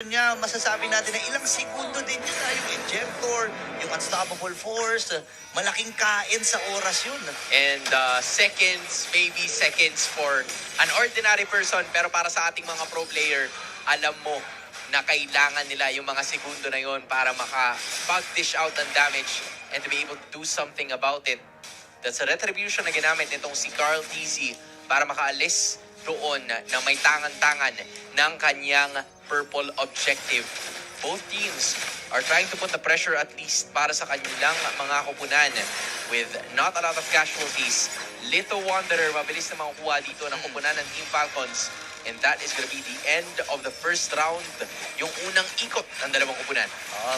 niya, masasabi natin na ilang segundo din yun na yung injector, yung unstoppable force, malaking kain sa oras yun. And seconds, maybe seconds for an ordinary person. Pero para sa ating mga pro player, alam mo na kailangan nila yung mga segundo na yon para makapag-dish out ng damage and to be able to do something about it. That's a retribution na ginamit nitong si Carl TZ para makaalis doon na may tangan-tangan ng kanyang purple objective. Both teams are trying to put the pressure at least para sa kanilang mga kupunan with not a lot of casualties. Little Wanderer mabilis na makukuha dito ng kupunan ng Team Falcons. And that is gonna be the end of the first round. Yung unang ikot ng dalawang kupunan.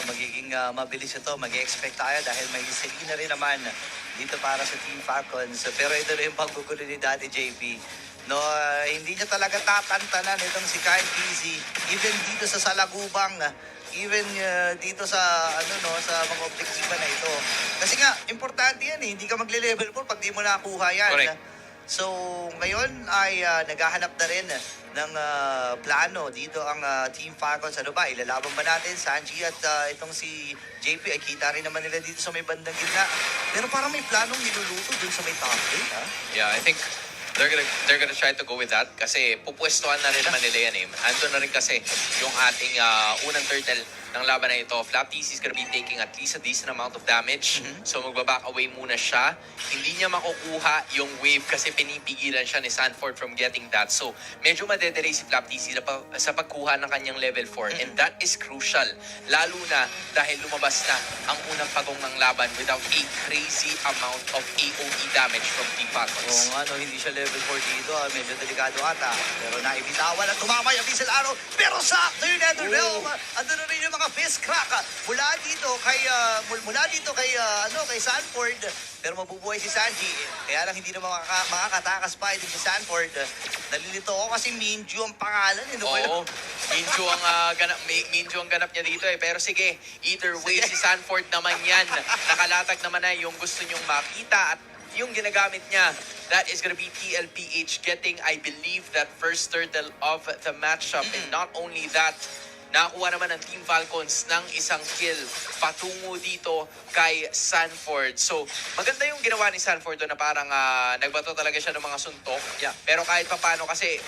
Magiging mabilis ito. Mag-expect tayo dahil may Selena rin naman dito para sa Team Falcons. Pero ito na yung paggugulo ni Daddy JP. No, hindi niya talaga tatantanan itong si Kyle TZ. Even dito sa Salagubang, even dito sa sa mga objektiba na ito. Kasi nga importante yan hindi ka magle-level 4 pag di mo nakuha yan. Correct. So ngayon ay naghahanap na rin ng plano dito ang Team Falcons. Ano ba, ilalaban ba natin Sanji at itong si JP ay kita rin naman nila dito sa may bandang gitna. Pero parang may planong niluluto dun sa may top lane, ha? Yeah, I think they're gonna try to go with that kasi pupwestuhan na rin naman nila yan eh. Ando na rin kasi yung ating unang turtle ng laban na ito. Flap TC is gonna be taking at least a decent amount of damage. So magbaback away muna siya. Hindi niya makukuha yung wave kasi pinipigilan siya ni Sanford from getting that. So medyo madedelay si Flap TC sa pagkuha ng kanyang level 4. And that is crucial. Lalo na dahil lumabas na ang unang pagong ng laban without a crazy amount of AoE damage from Team Falcons. Oo nga, hindi siya level 4 dito. Medyo delikado ata. Pero naibitawan at tumama yung Diesel Arrow. Pero sakto yung Nether Realm. Ando na rin yung mga fist crack mula dito kay Sanford. Pero mabubuhay si Sanji. Kaya lang hindi na makakatakas pa itong si Sanford. Nalilito ako kasi Minju ang pangalan. Oo. Minju ang ganap niya dito eh. Pero sige, either way si Sanford naman yan. Nakalatag naman na yung gusto niyong makita at yung ginagamit niya. That is gonna be TLPH getting, I believe, that first turtle of the matchup. And not only that, nakakuha naman ng Team Falcons ng isang kill patungo dito kay Sanford. So, maganda yung ginawa ni Sanford doon na parang nagbato talaga siya ng mga suntok. Yeah. Pero kahit papano kasi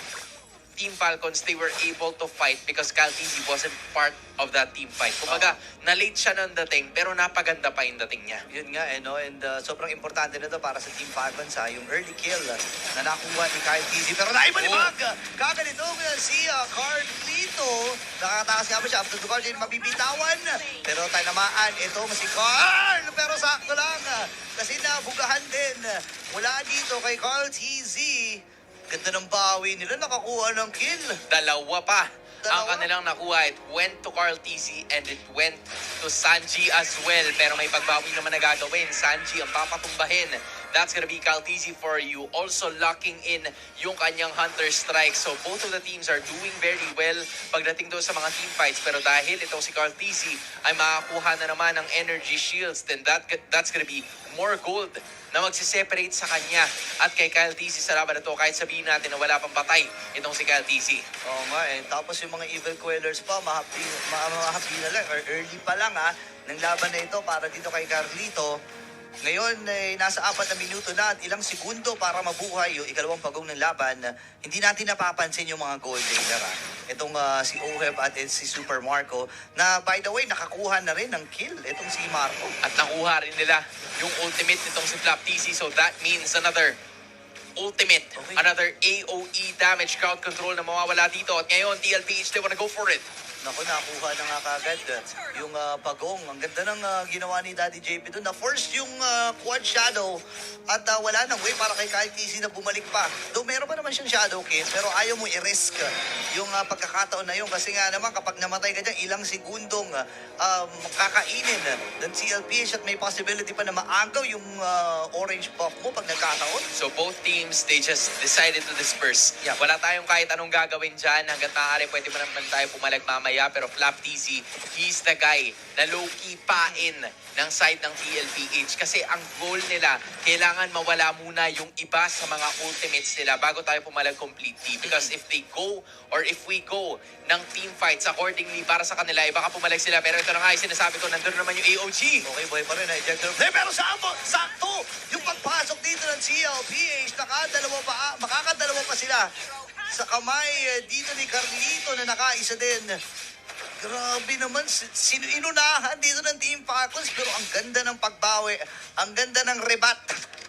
Team Falcons, they were able to fight because Cal TZ wasn't part of that team fight. Kumbaga, na-late siya ng dating pero napaganda pa yung dating niya. Yun nga, and sobrang importante na to para sa Team Falcons, yung early kill na nakuha ni Kyle TZ. Pero naibalibag! Kaganito si Carlito. Nakakatakas nga ba siya? After the guard, mabibitawan. Pero tinamaan itong si Carl. Pero sakto lang. Kasi nabugahan din. Mula dito kay Carl TZ. Ganda ng bawi nila, nakakuha ng kill. Dalawa pa ang kanilang nakuha. It went to Carl TZ and it went to Sanji as well. Pero may pagbawi naman na gagawin. Sanji ang papatumbahin. That's gonna be Carl TZ for you. Also locking in yung kanyang Hunter Strike. So both of the teams are doing very well pagdating doon sa mga team fights. Pero dahil itong si Carl TZ ay makakuha na naman ng energy shields, then that's gonna be more gold na magsiseparate sa kanya at kay Kyle TZ sa laban na to kahit sabihin natin na wala pang patay itong si Kyle TZ. Oo nga, tapos yung mga Evil Quellers pa, mahapi na lang or early pa lang ng laban na ito para dito kay Carlito. Ngayon, nasa 4 na minuto na at ilang segundo para mabuhay yung ikalawang pagong ng laban. Hindi natin napapansin yung mga gold laner. Itong si Oheb at si Super Marco na by the way, nakakuha na rin ng kill itong si Marco. At nakuha rin nila yung ultimate nitong si Flap TZ. So that means another ultimate, another AoE damage crowd control na mawawala dito. At ngayon, TLPH, they wanna go for it. Naku, nakuha na nga kagad yung pagong. Ang ganda ng ginawa ni Daddy JP doon. Na-force yung quad shadow at wala nang way para kay Kyle TZ na bumalik pa. Though meron pa naman siyang shadow kiss pero ayaw mo i-risk yung pagkakataon na yun. Kasi nga naman kapag namatay ka dyan, ilang segundong kakainin ng CLPH at may possibility pa na maagaw yung orange buff mo pag nagkataon. So both teams, they just decided to disperse. Yeah. Wala tayong kahit anong gagawin dyan. Hanggat maaari, pwede mo naman tayo pumalag mamaya haya. Pero Flap TZ, he's the guy na low-key pain ng side ng TLPH. Kasi ang goal nila, kailangan mawala muna yung iba sa mga ultimates nila bago tayo pumalag completely. Because if they go, or if we go ng team fights accordingly para sa kanila, baka pumalag sila. Pero ito na nga, sinasabi ko, nandun naman yung AOG. Okay, boy pa rin, ejector play. Pero sakto! Yung pagpasok dito ng CLPH, makakadalawa pa sila sa kamay dito ni Carlito na nakaisa din. Grabe naman, inunahan dito ng Team Falcons, pero ang ganda ng pagbawi, ang ganda ng rebat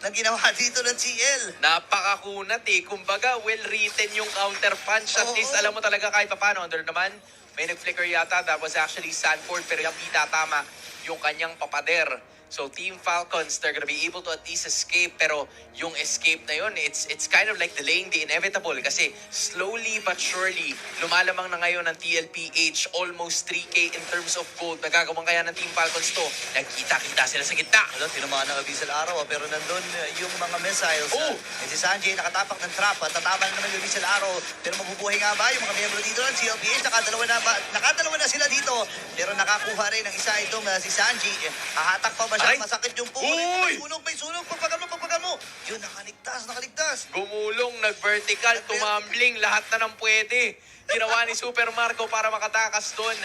na ginawa dito ng CL. Napakakunat eh. Kumbaga, well-written yung counter punch. At least, alam mo talaga kahit pa paano. Under naman, may nag-flicker yata. That was actually Sanford, pero yung tama yung kanyang papader. So Team Falcons, they're gonna be able to at least escape, pero yung escape na yun, it's kind of like delaying the inevitable kasi slowly but surely lumalamang na ngayon ng TLPH almost 3K in terms of gold. Nagagawang kaya ng Team Falcons to. Nagkita-kita sila sa gitna. Ano, tinamaan ng Abyssal Arrow, pero nandun yung mga missiles. Oh! Si Sanjay nakatapak ng trap, tatama na naman yung Abyssal Arrow, pero mabubuhay nga ba yung mga miyembro dito ng CLPH? Nakadalawa na sila dito, pero nakakuha rin ng isa itong si Sanjay. Hahatak pa ba siya? Aray! Masakit yung puko. Uy! May sunog. Pagpagal mo. Yun, nakaligtas. Gumulong, nag-vertical, tumambling, lahat na ng pwede. Ginawa ni Super Marco para makatakas doon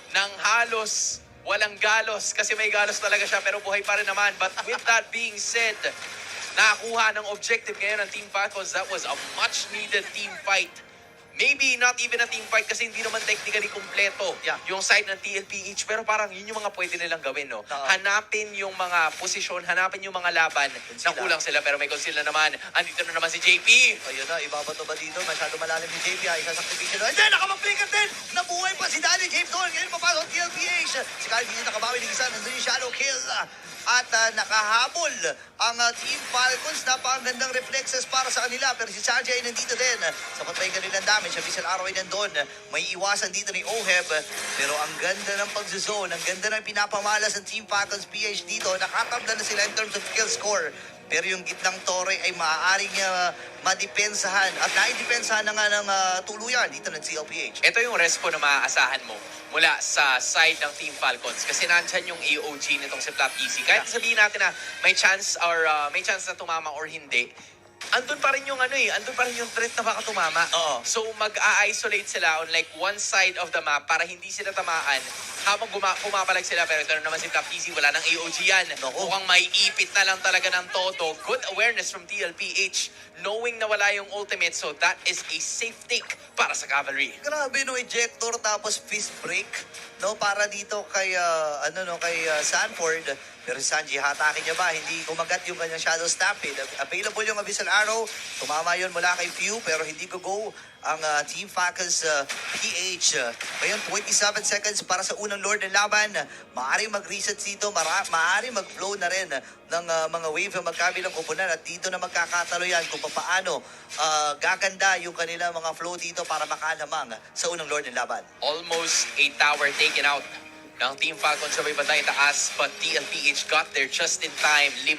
ng halos walang galos kasi may galos talaga siya pero buhay pa rin naman. But with that being said, nakakuha ng objective ngayon ng Team Falcons. That was a much-needed team fight. Maybe not even a team fight kasi hindi naman technically kompleto yung side ng TLPH. Pero parang yun yung mga pwede nilang gawin, no? Hanapin yung mga posisyon, hanapin yung mga laban na kulang sila. Pero may conceal na naman. Andito na naman si JP. Ayun na, ibabato ba dito? Masyado malalim si JP. Isasakripisyon na. And then, nakapag-flicker din! Nabuhay pa si Danny James doon. Ngayon papasok TLPH. Si Kyle dito nakabawi ng isa. Nandun yung shadow kill. At nakahabol ang Team Falcons. Napakagandang reflexes para sa kanila. Pero si Sanjay ay nandito din. Sapat pa yung kanilang damage. Ang Abyssal Arrow ay nandun. May iwasan dito ni Oheb. Pero ang ganda ng pag-zone. Ang ganda ng pinapamalas ng Team Falcons PH dito. Nakatabla na sila in terms of kill score. Pero yung gitnang tore ay maaaring madipensahan. At naidepensahan na nga ng tuluyan dito ng CLPH. Ito yung respo na maaasahan mo mula sa side ng Team Falcons kasi nandyan yung AOG nitong si Flap TZ. Kahit sabihin natin na may chance na tumama or hindi, andun pa rin yung andun pa rin yung threat na baka tumama. Oo. So mag-a-isolate sila on like one side of the map para hindi sila tamaan habang pumapalag sila. Pero ito na naman si Flap TZ, wala ng AOG yan. Mukhang may ipit na lang talaga ng todo. Good awareness from TLPH knowing na wala yung ultimate, so that is a safe take para sa Cavalry. Grabe no, ejector tapos fist break, no, para dito kay Sanford. Pero si Sanji, hatakin niya ba? Hindi kumagat yung kanyang Shadow Stampede. Available yung Abyssal Arrow. Tumama yun mula kay Few, pero hindi go ang Team Falcons PH. Ngayon, 27 seconds para sa unang Lord ng laban. Maaaring mag-reset dito. Maaaring mag-flow na rin ng mga wave ng magkabilang koponan. At dito na magkakatalo yan kung paano gaganda yung kanilang mga flow dito para makalamang sa unang Lord ng laban. Almost a tower taken out ng Team Falcons sa may batay taas, but TLPH got there just in time. 5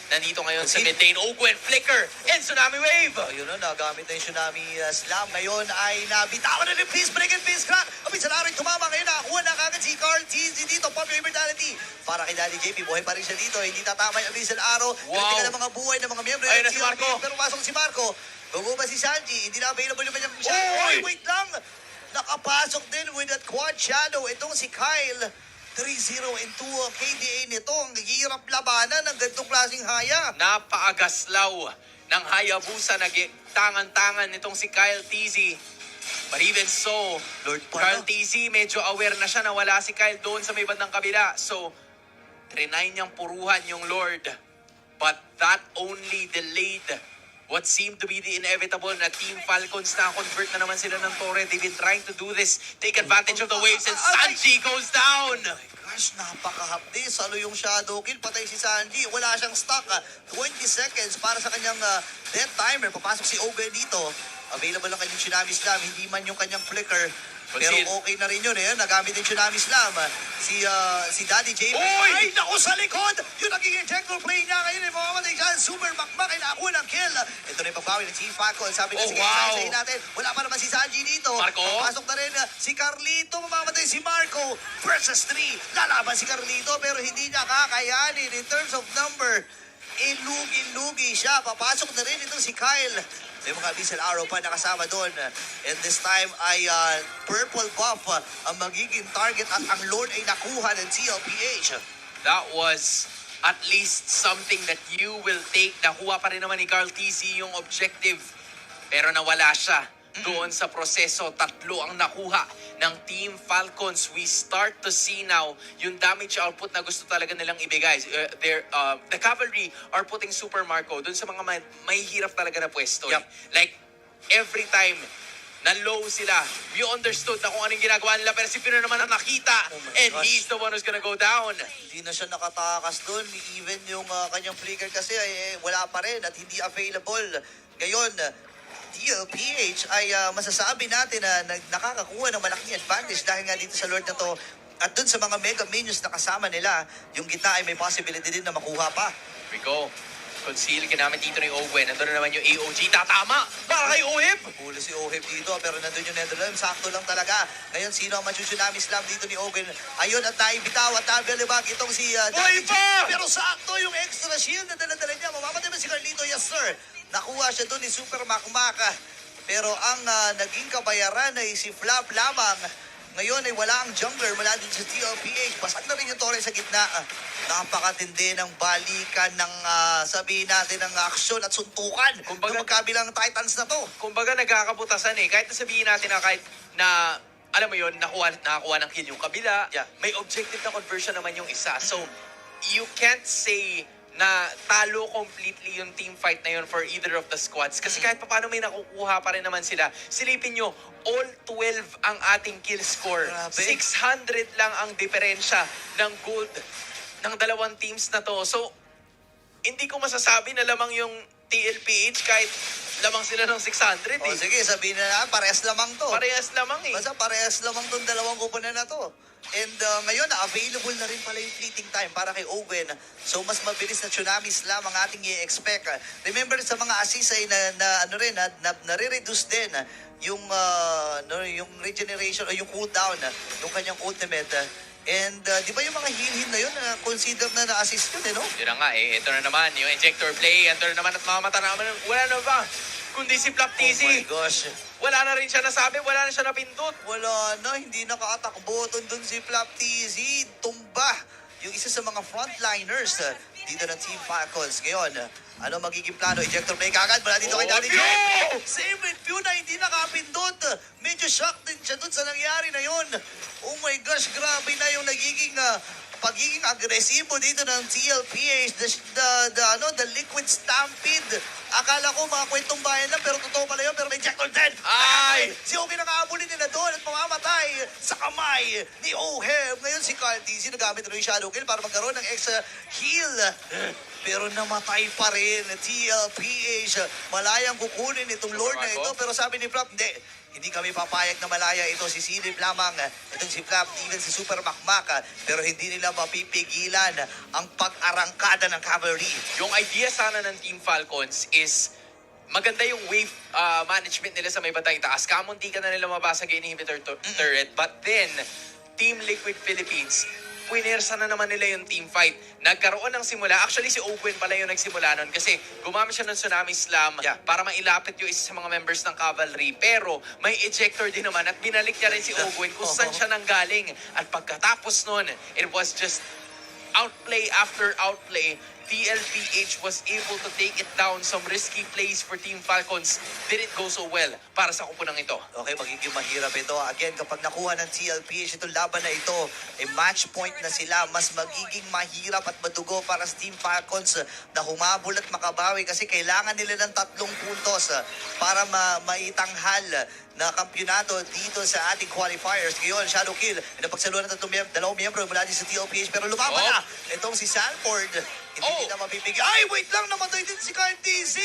nandito ngayon sa mid lane. Ogwen, Flicker, and Tsunami Wave! Ayun na, nagamit na yung Tsunami Slam. Ngayon ay nabitawan na yung Peace Break and Peace Crack. Abyssal Arrow tumama ngayon. Nakakuha na kagad si Carl TZ dito. Pop yung immortality. Para kay Daddy JP, buhay pa rin siya dito. Hindi tatama yung Abyssal Arrow. Kritika ng mga buhay ng mga miyembro. Ayun na si Marco. Pero pasok si Marco. Guguba si Sanji. Hindi na available yung kanyang shot. Oy! Wait lang. Nakapasok din with that quad shadow. Itong si Kyle. 3-0 into KDA nito. Ang hirap labanan ng ganitong klaseng haya. Napaagaslaw ng Hayabusa na tangan-tangan nitong si Kyle TZ. But even so, Lord Kyle TZ medyo aware na siya na wala si Kyle doon sa may bandang kabila. So, trinay niyang puruhan yung Lord. But that only delayed what seemed to be the inevitable na Team Falcons na convert na naman sila ng Torre. They've been trying to do this. Take advantage of the waves and Sanji goes down! Gosh, napakahapdi. Salo yung shadow kill. Patay si Sanji. Wala siyang stock. 20 seconds para sa kanyang death timer. Papasok si Oben dito. Available ang kanyang Tsunami Slam, hindi man yung kanyang flicker. Pero Conceal. okay na rin yun eh. Nagamit yung Tsunami Slam. Si Daddy J. Uy! Ay, naku sa likod! Yung naging ejector play niya ngayon ay mamamatay siya. Super Makmak ay nakakuha ng kill. Ito na yung pagbawi ng Team Falcon. Sabi na Oh, sige, wow. isahin natin. Wala pa naman si Sanji dito. Marco? Pasok na rin si Carlito. Mamamatay si Marco versus 3. Lalaban si Carlito pero hindi niya kakayanin in terms of number. Ilugi-lugi siya. Papasok na rin itong si Kyle. May mga missile arrow pa nakasama doon. And this time ay purple buff ang magiging target at ang Lord ay nakuha ng TLPH. That was at least something that you will take. Nakuha pa rin naman ni Carl TC yung objective. Pero nawala siya doon sa proseso. 3 ang nakuha ng Team Falcons. We start to see now yung damage output na gusto talaga nilang ibigay. The cavalry are putting Super Marco doon sa mga may hirap talaga na pwesto. Yep. Like, every time na low sila, we understood na kung anong ginagawa nila. Pero si Pino naman ang nakita. Oh my And gosh. he's the one who's gonna go down. Hindi na siya nakatakas doon. Even yung kanyang flicker kasi ay wala pa rin at hindi available. Ngayon, TLPH ay masasabi natin na nakakakuha ng malaking advantage dahil nga dito sa Lord na to. At dun sa mga mega minions na kasama nila, yung gitna ay may possibility din na makuha pa. We go. Conceal, ginamit dito ni Owen. Nandun na naman yung AOG. Tatama! Para kay Ohib! Huli si Ohib dito pero nandun yung Netherlands. Sakto lang talaga. Ngayon, sino ang Tsunami Slam dito ni Owen? Ayun at naibitaw at nabilibag itong si Daddy J. pa! Pero sakto yung extra shield na dala-dala niya. Mamamatay ba si Carlito? Yes, sir. Nakuha siya doon ni Super Makmak. Pero ang naging kabayaran ay si Flap lamang. Ngayon ay wala ang jungler mula din sa TLPH. Basag na rin yung Torres sa gitna. Napakatindi ng balikan ng sabihin natin ng aksyon at suntukan Kumbaga- ng magkabilang Titans na to. Kumbaga nagkakaputasan eh. Kahit na sabihin natin na kahit na, alam mo yun, nakakuha ng kill yung kabila, Yeah. may objective na conversion naman yung isa. So, you can't say na talo completely yung team fight na yun for either of the squads. Kasi kahit paano may nakukuha pa rin naman sila. Silipin nyo, all 12 ang ating kill score. Grabe. 600 lang ang diferensya ng gold ng dalawang teams na to. So, hindi ko masasabi na lamang yung TLPH kahit lamang sila ng 600 O eh. sige, sabihin na parehas lamang to. Parehas lamang eh. Basta parehas lamang tong dalawang kupunan na to. And ngayon, available na rin pala yung fleeting time para kay Owen. So, mas mabilis na Tsunami Slam ang ating i-expect. Remember, sa mga assist ay nare-reduce din yung, yung regeneration o yung cooldown yung kanyang ultimate. And di ba yung mga heal-heal na yun, consider na na-assist yun, no? Yun na nga eh. Ito na naman, yung injector play. Ito na naman at mamamata naman. Wala na ba? Kundi si Flap Oh my TC. gosh. Wala na rin siya nasabi. Wala na siya napindot. Wala na, hindi nakaatakbo. Dun si Flap TZ, tumba. Yung isa sa mga frontliners dito ng Team Falcons. Ngayon, ano magiging plano? Ejector play kagad. Wala dito kay Daddy J. no! Same with Pew na hindi nakapindot. Medyo shocked din siya dun sa nangyari na yun. Oh my gosh, grabe na yung nagiging pagiging agresibo dito ng TLPH, the liquid stampede. Akala ko mga kwentong bayan lang, pero totoo pala yun, pero may ejector dead. Ay! Si Obi nakaabulin nila doon at mamamatay sa kamay ni Oheb. Ngayon si Carl TC nagamit rin yung shadow kill para magkaroon ng extra heal. Pero namatay pa rin. TLPH, malayang kukunin itong Lord na ito. Pero sabi ni Flap, hindi kami papayag na malaya ito. Si Silip lamang. Itong si Flap, even si Super Makmak. Pero hindi nila mapipigilan ang pag-arangkada ng cavalry. Yung idea sana ng Team Falcons is maganda yung wave management nila sa may batang itaas. Kamunti ka na nila mabasag yung inhibitor turret. But then, Team Liquid Philippines, puinersa na naman nila yung team fight. Nagkaroon ng simula. Actually, si Owen pala yung nagsimula nun kasi gumamit siya ng Tsunami Slam para mailapit yung isa sa mga members ng cavalry. Pero may ejector din naman at binalik niya rin si Owen kung saan siya nanggaling. At pagkatapos nun, it was just outplay after outplay. TLPH was able to take it down. Some risky plays for Team Falcons didn't go so well para sa kupunang ito. Okay, magiging mahirap ito. Again, kapag nakuha ng TLPH itong laban na ito, match point na sila. Mas magiging mahirap at madugo para sa Team Falcons na humabol at makabawi kasi kailangan nila ng 3 puntos para maitanghal na kampyonato dito sa ating qualifiers. Ngayon, Shadow Kill, napagsaluhan ng dalawang miyembro mula din sa TLPH pero lumaban na itong si Sanford. Hindi na mapipigil. Ay, wait lang, namatay din si Kyle TC.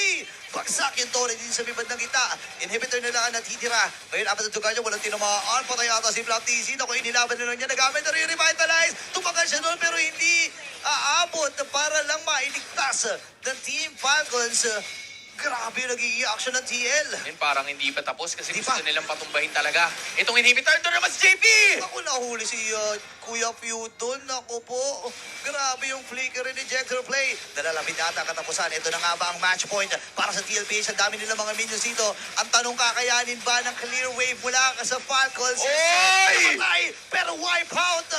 Bagsak yung Torre din sa bibad ng kita. Inhibitor na lang ang natitira. Ngayon, apat na tuga niya, walang tinamaan. Patay ata si Black TC. Naku, inilaban na lang niya. Nagamit na rin yung revitalize. Tumagal siya doon, pero hindi aabot para lang mailigtas ng Team Falcons. Grabe yung nagiging action ng TL. Yun, parang hindi pa tapos kasi Hindi gusto pa. nilang patumbahin talaga. Itong inhibitor, doon naman si JP! Ako nahuli si Kuya Pewton. Ako po. Grabe yung flicker and ejector play. Nalalapit ata ang katapusan. Ito na nga ba ang match point para sa TLPH? Ang dami nilang mga minions dito. Ang tanong, kakayanin ba ng clear wave mula sa Falcons? Oy! Namatay, pero wipe out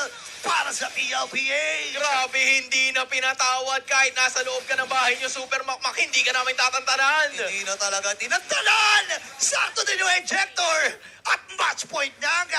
para sa TLPH. Grabe, hindi na pinatawad kahit nasa loob ka ng bahay niyo, Super Makmak, hindi ka namin tatantanan. Hindi na talaga tinatalan. Sakto din yung ejector. At match point na ang